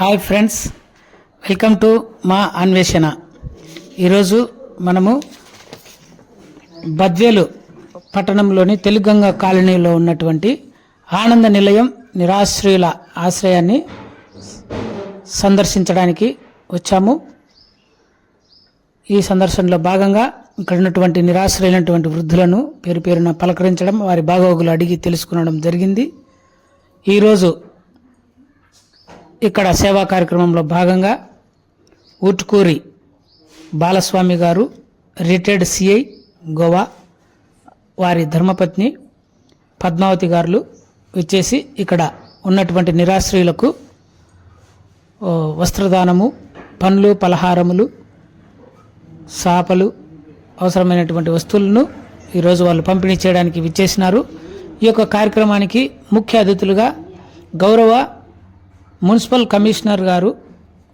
Hi friends, welcome to మా అన్వేషణ. ఈరోజు మనము బద్వేలు పట్టణంలోని తెలుగంగ కాలనీలో ఉన్నటువంటి ఆనంద నిలయం నిరాశ్రయుల ఆశ్రయాన్ని సందర్శించడానికి వచ్చాము. ఈ సందర్శనలో భాగంగా ఇక్కడ ఉన్నటువంటి నిరాశ్రయులైనటువంటి వృద్ధులను పేరు పేరున పలకరించడం, వారి బాగోగులు అడిగి తెలుసుకునడం జరిగింది. ఈరోజు ఇక్కడ సేవా కార్యక్రమంలో భాగంగా ఊటుకూరి బాలస్వామి గారు, రిటైర్డ్ సిఐ గోవా, వారి ధర్మపత్ని పద్మావతి గారు వచ్చేసి ఇక్కడ ఉన్నటువంటి నిరాశ్రయులకు వస్త్రదానము, పండ్లు, పలహారములు, సాపలు, అవసరమైనటువంటి వస్తువులను ఈరోజు వాళ్ళు పంపిణీ చేయడానికి విచ్చేసినారు. ఈ యొక్క కార్యక్రమానికి ముఖ్య అతిథులుగా గౌరవ మున్సిపల్ కమిషనర్ గారు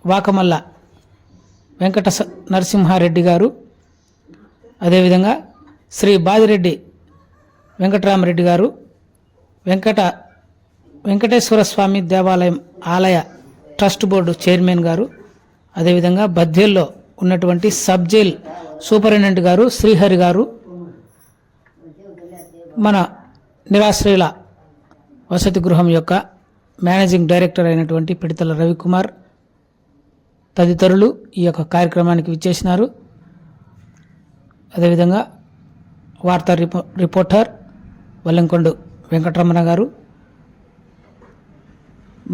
వాకమల్ల వెంకట నరసింహారెడ్డి గారు, అదేవిధంగా శ్రీ బాదిరెడ్డి వెంకటరామరెడ్డి గారు, వెంకటేశ్వర స్వామి దేవాలయం ఆలయ ట్రస్ట్ బోర్డు చైర్మన్ గారు, అదేవిధంగా బద్వేల్లో ఉన్నటువంటి సబ్ జైల్ సూపరింటెండెంట్ గారు శ్రీహరి గారు, మన నిరాశ్రయుల వసతి గృహం యొక్క మేనేజింగ్ డైరెక్టర్ అయినటువంటి పిడితల రవికుమార్ తదితరులు ఈ యొక్క కార్యక్రమానికి విచ్చేసినారు. అదేవిధంగా వార్తా రిపోర్టర్ వల్లెంకొండ వెంకటరమణ గారు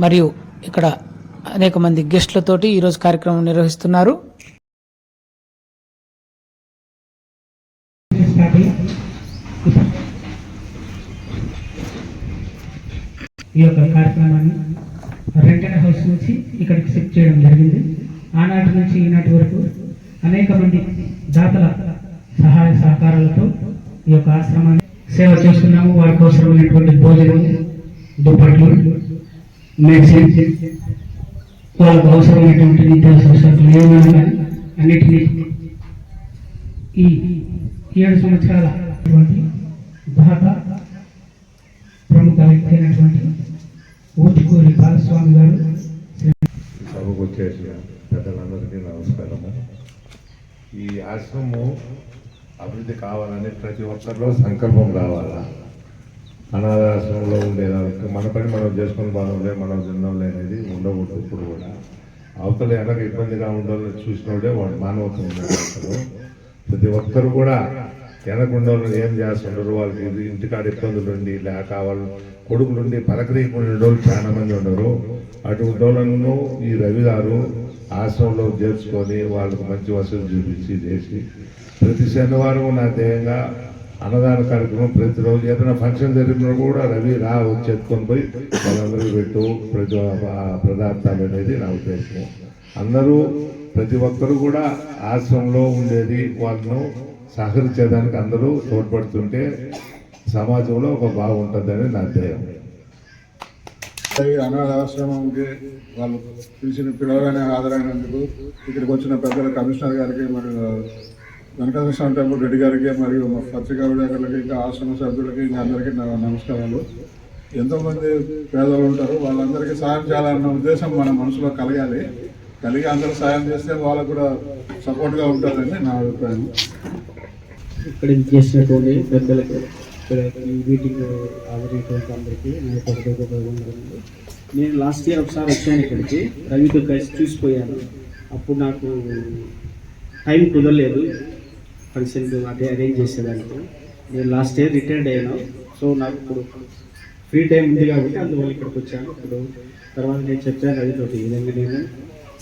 మరియు ఇక్కడ అనేక మంది గెస్టులతోటి ఈరోజు కార్యక్రమం నిర్వహిస్తున్నారు. ఈ యొక్క కార్యక్రమాన్ని రెంటెడ్ హౌస్ నుంచి ఇక్కడికి షిఫ్ట్ చేయడం జరిగింది. ఆనాటి నుంచి ఈనాటి వరకు అనేక మంది దాతల సహాయ సహకారాలతో ఈ యొక్క ఆశ్రమాన్ని సేవ చేస్తున్నాము. వారికి అవసరమైనటువంటి భోజనం, దుప్పట్లు, మెడిసిన్, వాళ్ళకు అవసరమైనటువంటి నిత్యావసర సరుకులు ఏమైనా కానీ అన్నిటినీ ఈ 7 సంవత్సరాల దాత ప్రముఖ వ్యక్తి అయినటువంటి ఊటుకూరి బాలస్వామి గారు. సభకు వచ్చేసిన పెద్దలందరికీ నమస్కారము. ఈ ఆశ్రమం అభివృద్ధి కావాలని ప్రతి ఒక్కరిలో సంకల్పం రావాలా. అనాథాశ్రమంలో ఉండేదానికి మన పని మనం చేసుకుని బాగుండే, మనం తినడంలే అనేది ఉండకూడదు. ఇప్పుడు కూడా అవతల వెనక ఇబ్బందిగా ఉండాలని చూసినోడే వాడు మానవత్వం ఉండేవాళ్ళు. ప్రతి ఒక్కరు కూడా వెనకుండోళ్ళు ఏం చేస్తుండరు, వాళ్ళకి ఇంటికాడ ఇబ్బందులు ఉండి లేక వాళ్ళు కొడుకులుండి పలకరీయకుండా వాళ్ళు చాలా మంది ఉండరు. అటువంటి వాళ్ళను ఈ రవి గారు ఆశ్రమంలో చేర్చుకొని వాళ్ళకు మంచి వసతులు చూపించి చేసి ప్రతి శనివారం నా ధ్యేయంగా అన్నదాన కార్యక్రమం ప్రతిరోజు ఏదైనా ఫంక్షన్ జరిగినా కూడా రవి వచ్చి ఎత్తుకొని పోయి వాళ్ళందరికీ పెట్టు ప్రతి పదార్థాలు అనేది నా ఉద్దేశం. అందరూ ప్రతి ఒక్కరు కూడా ఆశ్రమంలో ఉండేది వాళ్ళను సహకరించేదానికి అందరూ తోడ్పడుతుంటే సమాజంలో ఒక బాగుంటుందని నా ధ్యేయం. అనాథాశ్రమంకి వాళ్ళు పిలవగానే హాజరైనందుకు ఇక్కడికి వచ్చిన పెద్దల కమిషనర్ గారికి మరియు వెంకటేశ్వర స్వామి టెంపుల్ రెడ్డి గారికి మరియు పత్రికా విలేకరులకి ఇంకా ఆశ్రమ సభ్యులకి ఇంకా అందరికీ నమస్కారాలు. ఎంతోమంది పేదలు ఉంటారు, వాళ్ళందరికీ సాయం చేయాలన్న ఉద్దేశం మన మనసులో కలిగి అందరూ సాయం చేస్తే వాళ్ళకు కూడా సపోర్ట్గా ఉంటుందని నా అభిప్రాయం. ఇక్కడ చేసినటువంటి పెద్దలకి, ఈ మీటింగ్ హాజరైనటువంటి అందరికీ నేను లాస్ట్ ఇయర్ ఒకసారి వచ్చాను ఇక్కడికి, రవితో కలిసి చూసిపోయాను. అప్పుడు నాకు టైం కుదరలేదు ఫంక్షన్ అదే అరేంజ్ చేసేదానికి. నేను లాస్ట్ ఇయర్ రిటైర్డ్ అయ్యాను. సో నాకు ఇప్పుడు ఫ్రీ టైం ఉంది కాబట్టి అందువల్ల ఇక్కడికి వచ్చాను. ఇప్పుడు తర్వాత నేను చెప్పాను రవితో, ఈ విధంగా నేను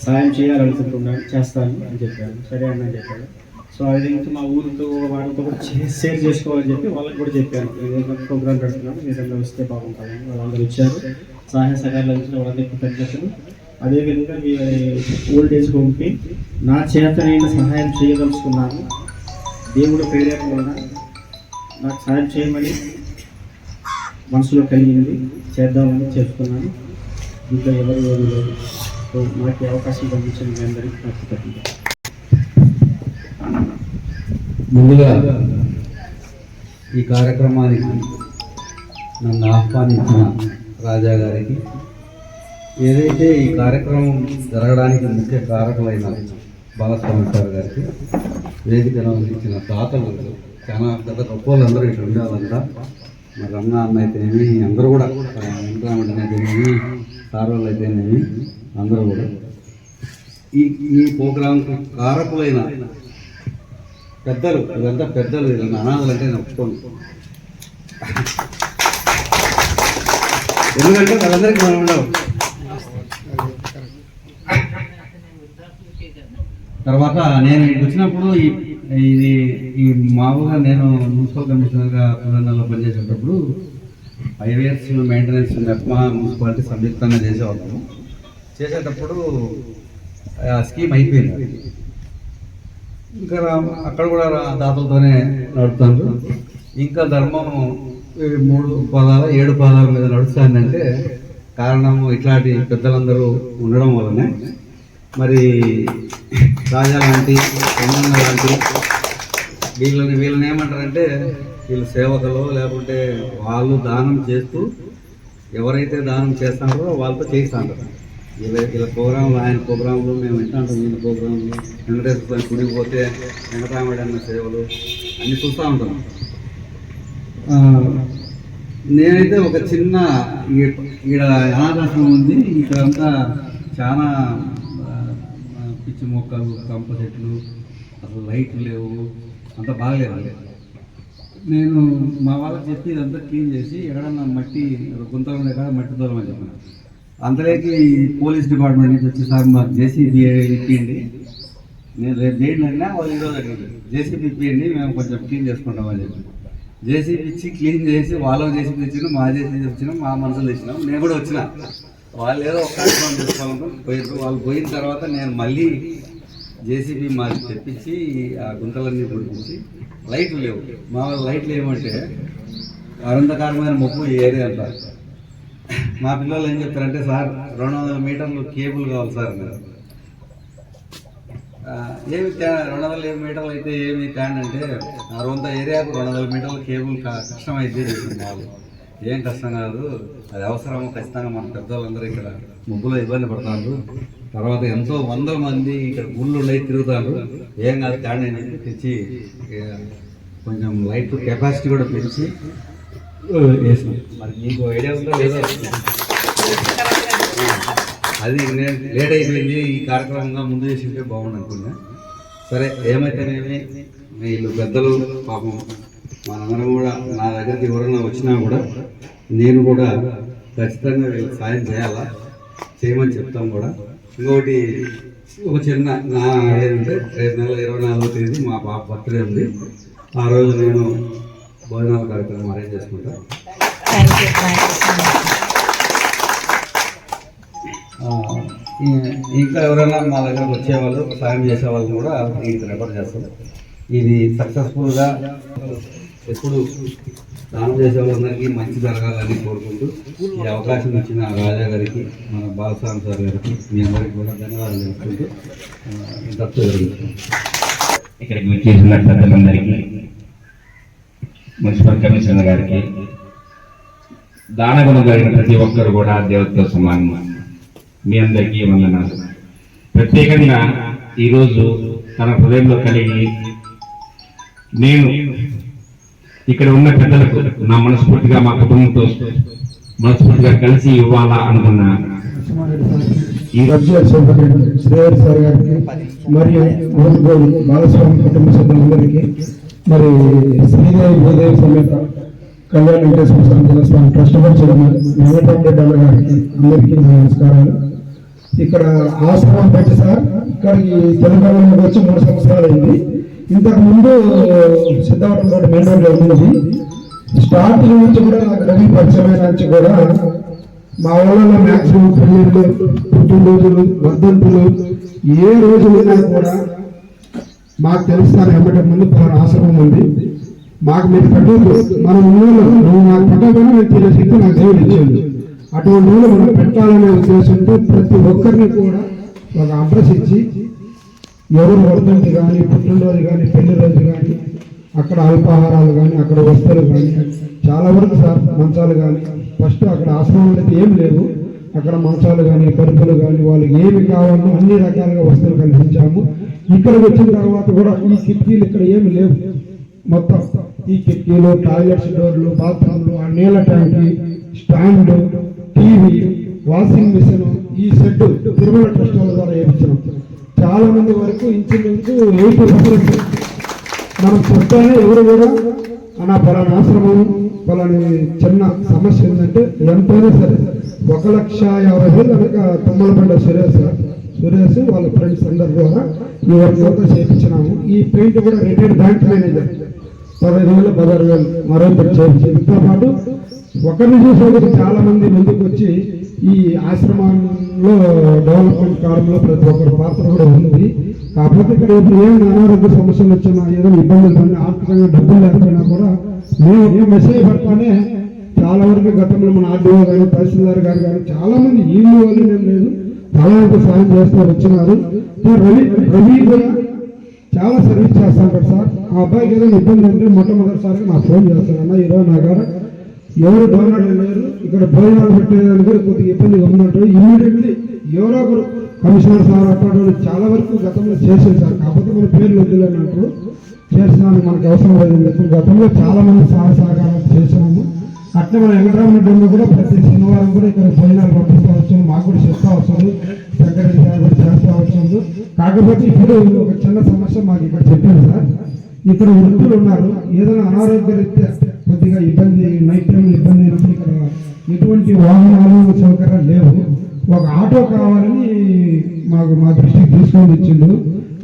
సాయం చేయాలనుకుంటున్నాను, చేస్తాను అని చెప్పాను. సరే అని చెప్పాను. సో ఆ విధంగా మా ఊరితో వాళ్ళతో కూడా షేర్ చేసుకోవాలని చెప్పి వాళ్ళకి కూడా చెప్పాను. ఏదైనా ప్రోగ్రామ్ పెడుతున్నాను, ఏదైనా వస్తే బాగుంటుందని వాళ్ళందరూ వచ్చారు. సహాయ సహకారాలు ఇచ్చిన వాళ్ళందరికీ కృతజ్ఞతలు. అదేవిధంగా మీ ఓల్డ్ ఏజ్ హోమ్కి నా చేత నేను సహాయం చేయదలుచుకున్నాను. దేవుడు ప్రేరేపణ వల్ల నాకు సహాయం చేయమని మనసులో కలిగింది, చేద్దామని చేసుకున్నాను. దీంట్లో ఎవరు ఏది లేదు. సో నాకు అవకాశం కల్పించిన మీ అందరికీ నాకు కృతజ్ఞతలు. ముందుగా ఈ కార్యక్రమానికి నన్ను ఆహ్వానించిన రాజా గారికి, ఏదైతే ఈ కార్యక్రమం జరగడానికి ముఖ్య కారకులైన బాలస్వామి సార్ గారికి వేదికను అందించిన తాతలు చాలా పెద్ద గొప్ప వాళ్ళందరూ ఇక్కడ ఉండేవాళ్ళంతా మరి రమణ అన్న అయితేనేమి అందరూ కూడా వెంకటరామణ అయితేనేమి సార్ వాళ్ళు అయితేనేమి అందరూ కూడా ఈ ప్రోగ్రాంకు కారకులైన పెద్దలు, ఇదంతా పెద్దలు, వీళ్ళని అనాథలు అంటే నేను ఒప్పుకోను. ఎందుకంటే వాళ్ళందరికీ మనం ఉండవు. తర్వాత నేను ఇక్కడికి వచ్చినప్పుడు ఈ మామూలుగా నేను మున్సిపల్ కమిషనర్గా పుల్లన్నలో పనిచేసేటప్పుడు 5 years మెయింటెనెన్స్ మెప్మా మున్సిపాలిటీ సంయుక్తంగా చేసేవాళ్ళము. చేసేటప్పుడు ఆ స్కీమ్ అయిపోయింది. ఇంకా అక్కడ కూడా దాతలతోనే నడుపుతారు. ఇంకా ధర్మం 3 పాదాల 7 పాదాల మీద నడుస్తుందంటే కారణం ఇట్లాంటి పెద్దలందరూ ఉండడం వల్లనే. మరి రాజా లాంటి అమ్మన్న లాంటి వీళ్ళని ఏమంటారంటే వీళ్ళు సేవకులు, లేకుంటే వాళ్ళు దానం చేస్తూ ఎవరైతే దానం చేస్తారో వాళ్ళతో చేయిస్తాంటారు. వీళ్ళ ప్రోగ్రాంలు, ఆయన ప్రోగ్రాంలు మేము వింటాంటాం. వీళ్ళ ప్రోగ్రాంలు, వెంకటేశ్వర స్వామి గుడికి పోతే వెంకటరాముడు అన్న సేవలు అన్నీ చూస్తూ ఉంటాం. నేనైతే ఒక చిన్న ఈడ అనాథాశ్రమం ఉంది. ఇక్కడంతా చాలా పిచ్చి మొక్కలు, కంప చెట్లు, అసలు లైట్లు లేవు, అంత బాగలేదు. నేను మా వాళ్ళకి చెప్పి ఇదంతా క్లీన్ చేసి ఎక్కడన్నా మట్టి గుంతలు ఎక్కడ మట్టి దూరమని చెప్పిన. అంతలోకి పోలీస్ డిపార్ట్మెంట్ నుంచి వచ్చి సార్ మాకు జేసీబీ ఇప్పిండి, నేను రేపు చేయండి వాళ్ళు ఈరోజు అడిగింది జేసీబీ ఇప్పిండి, మేము కొంచెం క్లీన్ చేసుకుంటామని చెప్పి జేసీబీ ఇచ్చి క్లీన్ చేసి వాళ్ళకి జేసీబీ తెచ్చినాం, మా జేసీబీ వచ్చినాం, మా మనసులు తెచ్చినాం. నేను కూడా వచ్చిన. వాళ్ళు ఏదో ఒక కార్యక్రమం చేసుకోవాలంటాం పోయారు. వాళ్ళు పోయిన తర్వాత నేను మళ్ళీ జేసీబీ మాకు తెప్పించి ఆ గుంతలన్నీ పొడిపించి లైట్లు లేవు. మా వాళ్ళు లైట్లు ఏమంటే అనంతకారమైన ముప్పు ఈ ఏరియా అంతా. మా పిల్లలు ఏం చెప్తారంటే సార్ 200 మీటర్లు కేబుల్ కావాలి సార్ అన్నారు. ఏమి 200 మీటర్లు అయితే ఏమి కాండి అంటే అరవంత ఏరియాకు 200 మీటర్ల కేబుల్ కష్టం అయితే వాళ్ళు. ఏం కష్టం కాదు, అది అవసరమో ఖచ్చితంగా మన పెద్దవాళ్ళందరూ ఇక్కడ ముగ్గులో ఇబ్బంది పడతారు. తర్వాత ఎంతో 100 మంది ఇక్కడ గుళ్ళు ఉన్నాయి తిరుగుతారు. ఏం కాదు కాండి అని తెచ్చి కొంచెం లైట్ కెపాసిటీ కూడా పెంచి వేసినాం. మరి మీకు ఐడియా ఉందో లేదో, అది నేను లేట్ అయిపోయింది. ఈ కార్యక్రమంగా ముందు చేసి ఉంటే బాగుండు అనుకున్నా. సరే ఏమైతేనేమి వీళ్ళు పెద్దలు పాపం మనందరం కూడా నా దగ్గరికి ఎవరైనా వచ్చినా కూడా నేను కూడా ఖచ్చితంగా వీళ్ళకి సాయం చేయాలా, చేయమని చెప్తాం కూడా. ఇంకొకటి ఒక చిన్న నా ఏంటంటే రేపు నెల 24వ తేదీ మా పాప బర్త్డే ఉంది. ఆ రోజు నేను భోజనాల కార్యక్రమం అరేంజ్ చేసుకుంటా. ఇంకా ఎవరైనా మా దగ్గరకు వచ్చేవాళ్ళు సాయం చేసేవాళ్ళని కూడా దీనికి రెఫర్ చేస్తాం. ఇది సక్సెస్ఫుల్గా ఎప్పుడు దానం చేసే వాళ్ళందరికీ మంచి జరగాలని కోరుకుంటూ ఈ అవకాశం ఇచ్చిన రాజా గారికి, మన బాలస్వామి సార్ గారికి, మీ అందరికీ కూడా ధన్యవాదాలు తెలుసుకుంటూ ఇంతకు జరుగుతుంది. ఇక్కడికి వచ్చేసిన పెద్దలందరికీ, మున్సిపల్ కమిషనర్ గారికి, దానగుణం కలిగిన ప్రతి ఒక్కరు కూడా దేవతతో సమానం. మీ అందరికీ వందనాలు. ప్రత్యేకంగా ఈరోజు తన హృదయంలో కలిగి నేను ఇక్కడ ఉన్న పెద్దలకు నా మనస్ఫూర్తిగా మా కుటుంబంతో మనస్ఫూర్తిగా కలిసి ఇవ్వాలా అనుకున్నా. శ్రేయర్ సార్ గారికి మరియు బాలస్వామి కుటుంబ సభ్యులందరికీ, మరి శ్రీదేవి భూదేవి సమేత కళ్యాణ వెంకటేశ్వర స్వామి దేవస్థానం ట్రస్ట్ బోర్డు చైర్మన్ వెంకటరామరెడ్డి గారికి అందరికీ నమస్కారాలు. ఇక్కడ ఆశ్రమం పెట్టి సార్ ఇక్కడికి తెలంగాణలోకి వచ్చి 3 సంవత్సరాలు అయింది. ఇంతకు ముందు సిద్ధావరం రోడ్డు మెయిన్ రోడ్లో ఉంది. స్టార్టింగ్ నుంచి కూడా నాకు రవి పరిచయమైన నుంచి కూడా మా ఊళ్ళలో మ్యాక్సిమం పెళ్ళిళ్ళు, పుట్టినరోజులు, వర్ధంతులు ఏ రోజు ఉన్నా కూడా మాకు తెలుస్తాను. ఎమ్మటి ముందు పలానా ఆశ్రమం ఉంది, మాకు మీరు పెట్టదు, మనం ఊళ్ళో నువ్వు నాకు పెట్టకపోయినా నేను తినే శక్తి నాకు దేవుడు ఇచ్చేది. అటువంటి ఊళ్ళో మనం పెట్టాలనే ఉద్దేశంతో ప్రతి ఒక్కరిని కూడా ఒక అడ్రస్ ఇచ్చి ఎవరు వర్ధంతి కానీ, పుట్టినరోజు కానీ, పెళ్లి రోజు కానీ, అక్కడ అల్పాహారాలు కానీ, అక్కడ వస్తువులు కానీ, చాలా వరకు సార్ మంచాలు కానీ, ఫస్ట్ అక్కడ ఆశ్రమం అయితే ఏం లేవు. అక్కడ మంచాలు కానీ పరుపులు కానీ వాళ్ళకి ఏమి కావాలో అన్ని రకాలుగా వస్తువులు కల్పించాము. ఇక్కడికి వచ్చిన తర్వాత కూడా ఈ కిటికీలు ఇక్కడ ఏమి లేవు. మొత్తం ఈ కిటికీలు, టాయిలెట్స్ డోర్లు, బాత్రూమ్లు, ఆ నీళ్ళ ట్యాంకి, స్టాండ్, టీవీ, వాషింగ్ మిషన్, ఈ సెట్ తిరుమల ట్రస్ట్ వాళ్ళ ద్వారా వేయించినాం. చాలా మంది వరకు ఇంచుమించు 80% మనం చెప్తానే ఎవరు కూడా నా పలానా ఆశ్రమం పలాని చిన్న సమస్య ఏంటంటే ఎంతైనా సరే 1,50,000 కనుక తుమ్మలపండ సురేష్ వాళ్ళ ఫ్రెండ్స్ అందరి ద్వారా ఈ వర్క్ చేయించినాము. ఈ పెయింట్ కూడా రిటైర్డ్ బ్యాంక్ మేనేజర్ 15,000 16,000 మరో చేయించి దీంతో పాటు ఒకరిని చూసేందుకు చాలా మంది ముందుకు వచ్చి ఈ ఆశ్రమంలో డెవలప్మెంట్ కాలంలో ప్రతి ఒక్కరి పాత్ర కూడా ఉంది. కాకపోతే ఇక్కడ ఇప్పుడు ఏమైనా అనారోగ్య సమస్యలు వచ్చినా ఏదైనా ఇబ్బందులు కానీ ఆర్థికంగా డబ్బులు లేకపోయినా కూడా మేము ఏ మెసేజ్ పెడతానే చాలా వరకు గతంలో మన ఆర్డీఓ కానీ తహసీల్దార్ గారు కానీ చాలా మంది ఇల్లు వాళ్ళు నేను లేదు చాలా వరకు సాయం చేస్తూ వచ్చినారు. రవి కూడా చాలా సర్వీస్ చేస్తా ఉంటారు సార్. ఆ అబ్బాయికి ఏదైనా ఇబ్బంది అంటే మొట్టమొదటిసారిగా నాకు ఫోన్ చేస్తానన్నా ఈరోజు నా గారు ఎవరు డోనర్లు లేరు, ఇక్కడ భోజనాలు పెట్టేదానికి కూడా కొద్దిగా ఇబ్బందిగా ఉన్నట్టు ఇమ్మీడియట్లీ ఎవరో ఒకరు కమిషనర్ సార్ అటువంటి చాలా వరకు గతంలో చేసేది సార్. కాకపోతే మన పేర్లు వద్దులేనట్టు చేసినాను, మనకు అవసరం లేదు. గతంలో చాలా మంది సహకారాలు చేసాము. అట్లే మన వెంకటరామరెడ్డి కూడా ప్రతి శనివారం కూడా ఇక్కడ భోజనాలు పంపిస్తూ వచ్చాము. మాకు కూడా చెప్తా వస్తుంది, సెక్రటరీ సార్ కూడా చేస్తూ వచ్చింది. కాకపోతే ఇప్పుడు ఒక చిన్న సమస్య మాకు ఇక్కడ చెప్పింది సార్. ఇక్కడ వృద్ధులు ఉన్నారు, ఏదైనా అనారోగ్య రీత్యా కొద్దిగా ఇబ్బంది, నైట్ టైం ఇబ్బంది అయినప్పుడు ఇక్కడ ఎటువంటి వాహనాలు సౌకర్యాలు లేవు. ఒక ఆటో కావాలని మా దృష్టికి తీసుకొని ఇచ్చిండు.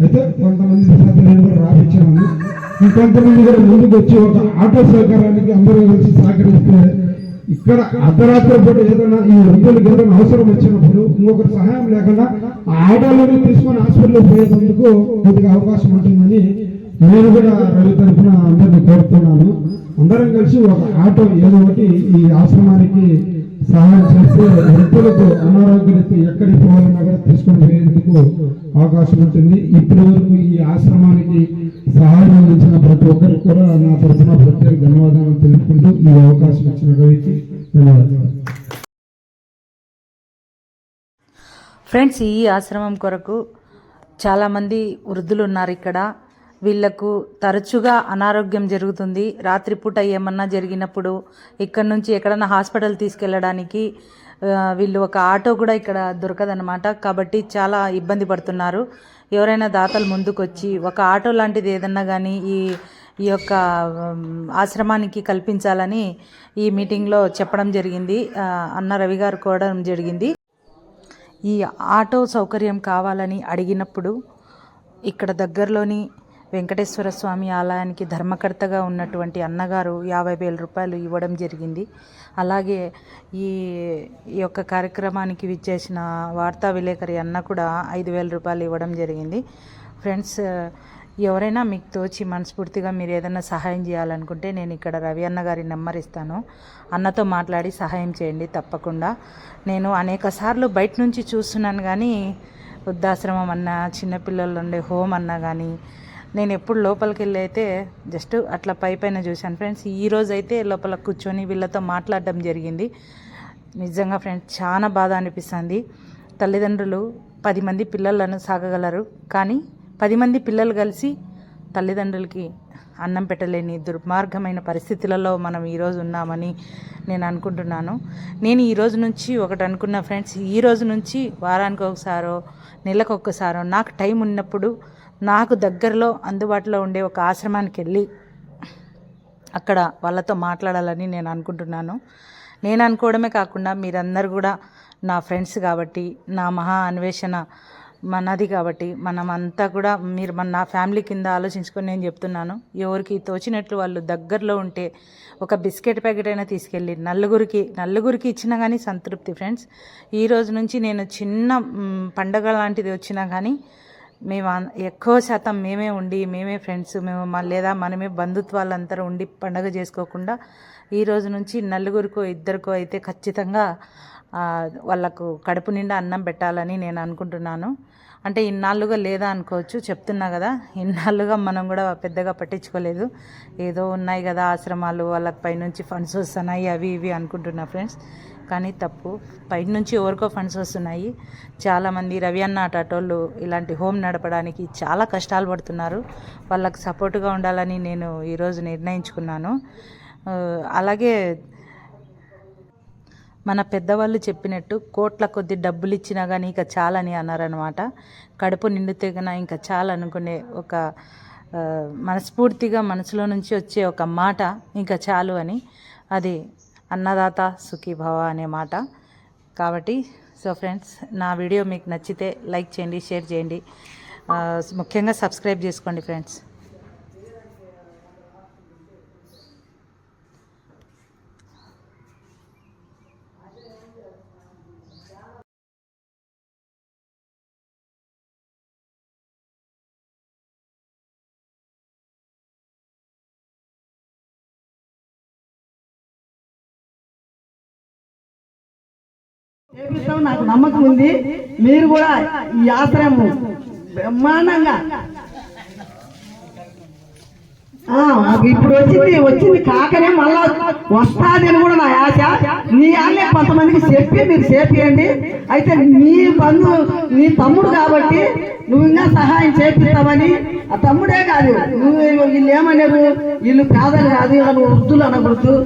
అయితే కొంతమంది నేను కూడా రాపించాను. ఇంకొంతమంది కూడా ముందుకు వచ్చి ఒక ఆటో సౌకర్యానికి అందరూ కలిసి సహకరిస్తే ఇక్కడ అర్ధరాత్రి పూట ఏదైనా ఈ వృద్ధులకు ఏదైనా అవసరం వచ్చినప్పుడు ఇంకొకరు సహాయం లేకుండా ఆ ఆటోలోనే తీసుకొని హాస్పిటల్కి పోయేందుకు కొద్దిగా అవకాశం ఉంటుందని నేను కూడా రవి తరఫున అందరినీ కోరుతున్నాను. అందరం కలిసి ఒక ఆటో ఏదో ఒకటి ఈ ఆశ్రమానికి సహాయం చేస్తే వృద్ధులకు అనారోగ్యరీత్యా ఎక్కడికి పోవాలన్నా కూడా తీసుకొని పోయేందుకు అవకాశం ఉంటుంది. ఇప్పటి వరకు ఈ ఆశ్రమానికి సహాయం అందించిన ప్రతి ఒక్కరికి కూడా నా తరఫున ప్రత్యేక ధన్యవాదాలు తెలుపుకుంటూ ఈ అవకాశం ఇచ్చిన రవికి ధన్యవాదాలు. ఫ్రెండ్స్, ఈ ఆశ్రమం కొరకు చాలామంది వృద్ధులు ఉన్నారు ఇక్కడ. వీళ్లకు తరచుగా అనారోగ్యం జరుగుతుంది. రాత్రిపూట ఏమన్నా జరిగినప్పుడు ఇక్కడ నుంచి ఎక్కడన్నా హాస్పిటల్ తీసుకెళ్ళడానికి వీళ్ళు ఒక ఆటో కూడా ఇక్కడ దొరకదన్నమాట. కాబట్టి చాలా ఇబ్బంది పడుతున్నారు. ఎవరైనా దాతలు ముందుకొచ్చి ఒక ఆటో లాంటిది ఏదన్నా కానీ ఈ యొక్క ఆశ్రమానికి కల్పించాలని ఈ మీటింగ్లో చెప్పడం జరిగింది. అన్న రవి గారు కోరడం జరిగింది. ఈ ఆటో సౌకర్యం కావాలని అడిగినప్పుడు ఇక్కడ దగ్గరలోని వెంకటేశ్వర స్వామి ఆలయానికి ధర్మకర్తగా ఉన్నటువంటి అన్నగారు 50,000 రూపాయలు ఇవ్వడం జరిగింది. అలాగే ఈ యొక్క కార్యక్రమానికి విచ్చేసిన వార్తా విలేకరి అన్న కూడా 5,000 రూపాయలు ఇవ్వడం జరిగింది. ఫ్రెండ్స్, ఎవరైనా మీకు తోచి మనస్ఫూర్తిగా మీరు ఏదైనా సహాయం చేయాలనుకుంటే నేను ఇక్కడ రవి అన్న గారి నెంబర్ ఇస్తాను. అన్నతో మాట్లాడి సహాయం చేయండి తప్పకుండా. నేను అనేక సార్లు బయట నుంచి చూస్తున్నాను కానీ వృద్ధాశ్రమం అన్నా, చిన్నపిల్లలు ఉండే హోమ్ అన్నా కానీ నేను ఎప్పుడు లోపలికి వెళ్ళి అయితే జస్ట్ అట్లా పైన చూశాను ఫ్రెండ్స్. ఈరోజు అయితే లోపల కూర్చొని వీళ్ళతో మాట్లాడడం జరిగింది. నిజంగా ఫ్రెండ్స్ చాలా బాధ అనిపిస్తుంది. తల్లిదండ్రులు 10 మంది పిల్లలను సాగగలరు, కానీ 10 మంది పిల్లలు కలిసి తల్లిదండ్రులకి అన్నం పెట్టలేని దుర్మార్గమైన పరిస్థితులలో మనం ఈరోజు ఉన్నామని నేను అనుకుంటున్నాను. నేను ఈరోజు నుంచి ఒకటి అనుకున్నా ఫ్రెండ్స్, ఈరోజు నుంచి వారానికి ఒకసారో నెలకు ఒక్కసారో నాకు టైం ఉన్నప్పుడు నాకు దగ్గరలో అందుబాటులో ఉండే ఒక ఆశ్రమానికి వెళ్ళి అక్కడ వాళ్ళతో మాట్లాడాలని నేను అనుకుంటున్నాను. నేను అనుకోవడమే కాకుండా మీరందరూ కూడా నా ఫ్రెండ్స్ కాబట్టి, నా మహా అన్వేషణ మనది కాబట్టి మనమంతా కూడా మీరు నా ఫ్యామిలీ కింద ఆలోచించుకొని నేను చెప్తున్నాను. ఎవరికి తోచినట్లు వాళ్ళు దగ్గరలో ఉంటే ఒక బిస్కెట్ ప్యాకెట్ అయినా తీసుకెళ్ళి నలుగురికి ఇచ్చినా కానీ సంతృప్తి ఫ్రెండ్స్. ఈ రోజు నుంచి నేను చిన్న పండగ లాంటిది వచ్చినా కానీ మేము ఎక్కువ శాతం మేమే ఉండి, మేమే ఫ్రెండ్స్, లేదా మనమే బంధుత్వాలందరూ ఉండి పండగ చేసుకోకుండా ఈ రోజు నుంచి నలుగురికో ఇద్దరికో అయితే ఖచ్చితంగా వాళ్ళకు కడుపు నిండా అన్నం పెట్టాలని నేను అనుకుంటున్నాను. అంటే ఇన్నాళ్ళుగా లేదా అనుకోవచ్చు, చెప్తున్నా కదా, ఇన్నాళ్ళుగా మనం కూడా పెద్దగా పట్టించుకోలేదు. ఏదో ఉన్నాయి కదా ఆశ్రమాలు, వాళ్ళకి పైనుంచి ఫండ్స్ వస్తున్నాయి అవి ఇవి అనుకుంటున్నా ఫ్రెండ్స్. కానీ తప్పు. బయట నుంచి ఎవరికో ఫండ్స్ వస్తున్నాయి. చాలామంది రవి అన్న ఆటోళ్ళు ఇలాంటి హోమ్ నడపడానికి చాలా కష్టాలు పడుతున్నారు. వాళ్ళకి సపోర్ట్గా ఉండాలని నేను ఈరోజు నిర్ణయించుకున్నాను. అలాగే మన పెద్దవాళ్ళు చెప్పినట్టు కోట్ల కొద్ది డబ్బులు ఇచ్చినా కానీ ఇంకా చాలని అన్నారనమాట. కడుపు నిండితే కన్నా ఇంకా చాలనుకునే ఒక మనస్ఫూర్తిగా మనసులో నుంచి వచ్చే ఒక మాట ఇంకా చాలు అని, అది అన్నదాత సుఖీభవ అనే మాట. కాబట్టి సో ఫ్రెండ్స్, నా వీడియో మీకు నచ్చితే లైక్ చేయండి, షేర్ చేయండి, ముఖ్యంగా సబ్స్క్రైబ్ చేసుకోండి ఫ్రెండ్స్. చేపిస్తాం, నాకు నమ్మకం ఉంది. మీరు కూడా ఈ ఆశ్రయం బ్రహ్మాండంగా ఇప్పుడు వచ్చింది కాకనే మళ్ళా వస్తాదని కూడా నా ఆశ. నీ ఆళ్ళే కొంతమందికి చెప్పి మీరు చేపియండి. అయితే నీ తమ్ముడు కాబట్టి నువ్వు ఇంకా సహాయం చేపిస్తావని. ఆ తమ్ముడే కాదు, నువ్వు వీళ్ళు ఏమనేరు, వీళ్ళు పేదలు కాదు, వృద్ధులు అనకూడదు.